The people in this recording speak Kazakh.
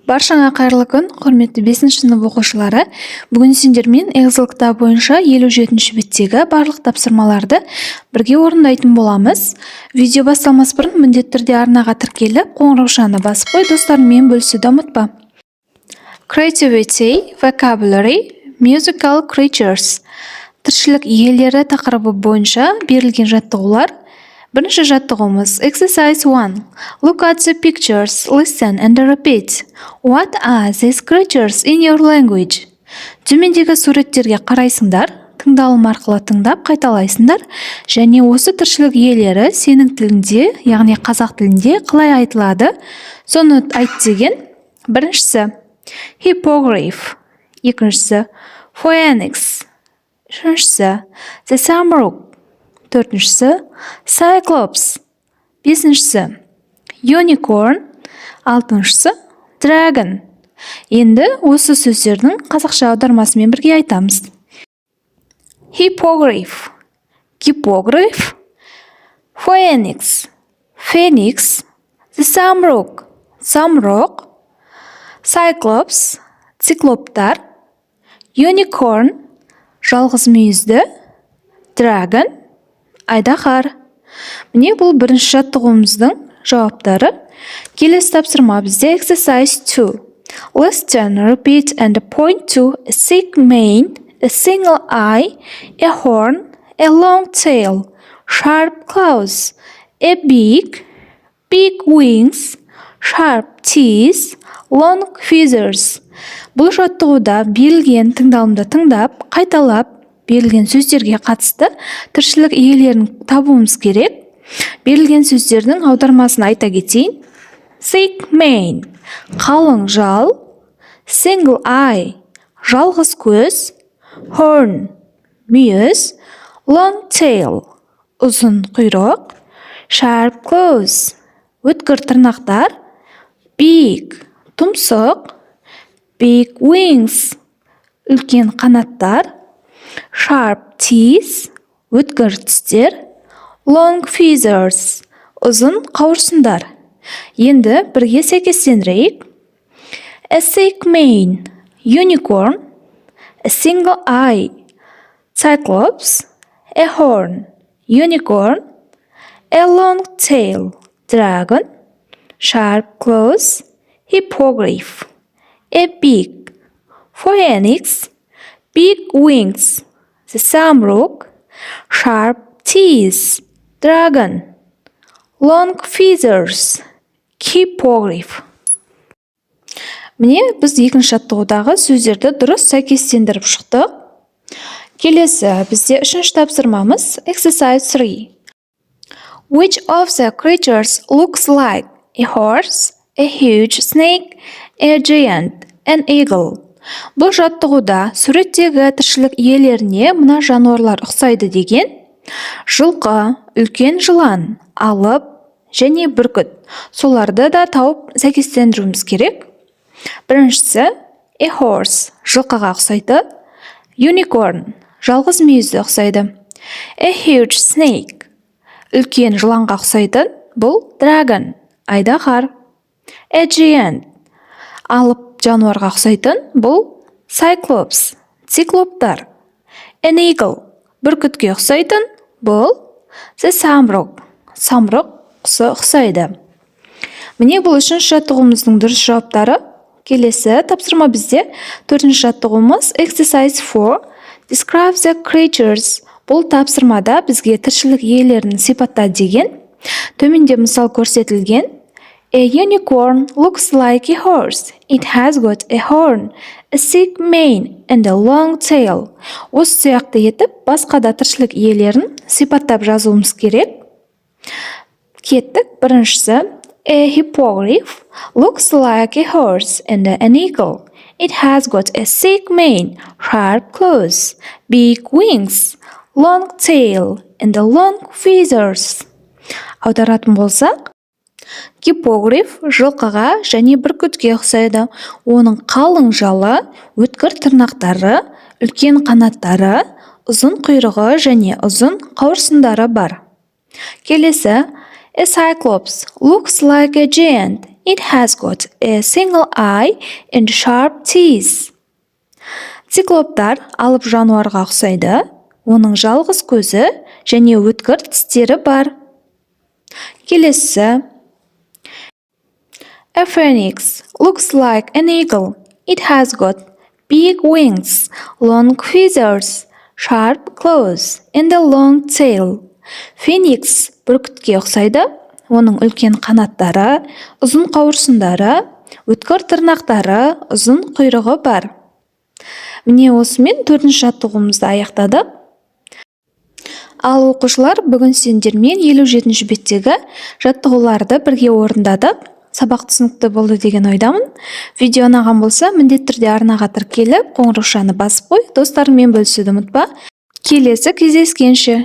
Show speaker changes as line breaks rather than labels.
Баршаңа қайырлы күн, құрметті 5-ші сынып оқушылары. Бүгін сендермен Excel кітабы бойынша 57-ші беттегі барлық тапсырмаларды бірге орындайтын боламыз. Видео басталмас бұрын міндетті түрде арнаға тіркеліп, қоңыраушаны басып қой, достарыңмен бөлісуді ұмытпа. Creativity, vocabulary, musical creatures. Тіршілік иелері тақырыбы бойынша берілген жаттығулар. Бірінші жаттығуымыз Exercise 1. Look at the pictures, listen and repeat. What are these creatures in your language? Төмендегі суреттерге қарайсыңдар, тыңдалым арқылы тыңдап қайталайсыңдар, және осы тіршілік иелері сенің тілінде, яғни қазақ тілінде қалай айтылады, соны айт деген. Біріншісі hippogriff, екіншісі phoenix, үшіншісі the samrock, төртіншісі cyclops, бесіншісі unicorn, алтыншысы dragon. Енді осы сөздердің қазақша аудармасымен бірге айтамыз. Hippogriff, hippogriff, phoenix, phoenix, the samrock, samrock, cyclops, циклоптар, unicorn, жалғыз мүйізді, dragon, айдаһар. Міне бұл бірінші жаттығуымыздың жауаптары. Келесі тапсырма бізде Exercise 2. Listen, repeat and point to a thick mane, a single eye, a horn, a long tail, sharp claws, a beak, big wings, sharp teeth, long feathers. Бұл жаттығуда берілген тыңдалымды тыңдап, қайталап, берілген сөздерге қатысты тіршілік иелерін табуымыз керек. Берілген сөздердің аудармасын айта кетейін. Thick mane, қалың жал. Single eye, жалғыз көз. Horn, мүйіз. Long tail, ұзын құйрық. Sharp claws, өткір тырнақтар. Big, тұмсық. Big wings, үлкен қанаттар. Sharp teeth, өткір тістер. Long feathers, ұзын қауырсындар. Енді бірге сәйкестендірейік. A thick mane, unicorn. A single eye, cyclops. A horn, unicorn. A long tail, dragon. Sharp claws, hippogriff. A beak, phoenix. Big wings, the samrock. Sharp teeth, dragon. Long feathers, hippogriff. Міне біз екінші жаттығудағы сөздерді дұрыс сәйкестендіріп шықтық. Келесі бізде үшінші тапсырмамыз Exercise 3. Which of the creatures looks like a horse, a huge snake, a giant, an eagle? Бұл жаттығуда суреттегі тіршілік иелеріне мына жануарлар ұқсайды деген жылқы, үлкен жылан, алып және бүркіт. Соларды да тауып сәйкестендіруіміз керек. Біріншісі a horse, жылқыға ұқсайды. Unicorn, жалғыз мүйізді ұқсайды. A huge snake, үлкен жыланға ұқсайды. Бұл dragon, айдаһар. A giant, алып жануарға ұқсайтын, бұл cyclops, циклоптар. An eagle, бүркітке ұқсайтын, бұл the samrock, самұрық құсы ұқсайды. Міне бұл үшінші жаттығуымыздың дұрыс жауаптары. Келесі тапсырма бізде төртінші жаттығуымыз Exercise 4. Describe the creatures. Бұл тапсырмада бізге тіршілік иелерін сипатта деген. Төменде мысал көрсетілген. A unicorn looks like a horse. It has got a horn, a thick mane and a long tail. Осы сияқты етіп, басқа да тіршілік иелерін сипаттап жазуымыз керек. Кеттік. Біріншісі. A hippogriff looks like a horse and an eagle. It has got a thick mane, sharp claws, big wings, long tail and long feathers. Аударатын болсақ, Гиппогриф жылқыға және бүркітке ұқсайды. Оның қалың жалы, өткір тырнақтары, үлкен қанаттары, ұзын құйрығы және ұзын қауырсындары бар. Келесі, a cyclops looks like a giant. It has got a single eye and sharp teeth. Циклоптар алып жануарға ұқсайды. Оның жалғыз көзі және өткір тістері бар. Келесі. A phoenix looks like an eagle. It has got big wings, long feathers, sharp claws, and a long tail. Феникс бүркітке ұқсайды. Оның үлкен қанаттары, ұзын қауырсындары, өткір тырнақтары, ұзын құйрығы бар. Міне осымен 4-ші жаттығуымызды аяқтадық. Ал оқушылар, бүгін сендермен 57-ші беттегі жаттығуларды бірге орындадық. Сабақ түсінікті болды деген ойдамын. Видео ұнаған болса, міндетті түрде арнаға тіркеліп, қоңыраушаны басып қой, достарыңмен бөлісуді ұмытпа. Келесі кездескенше.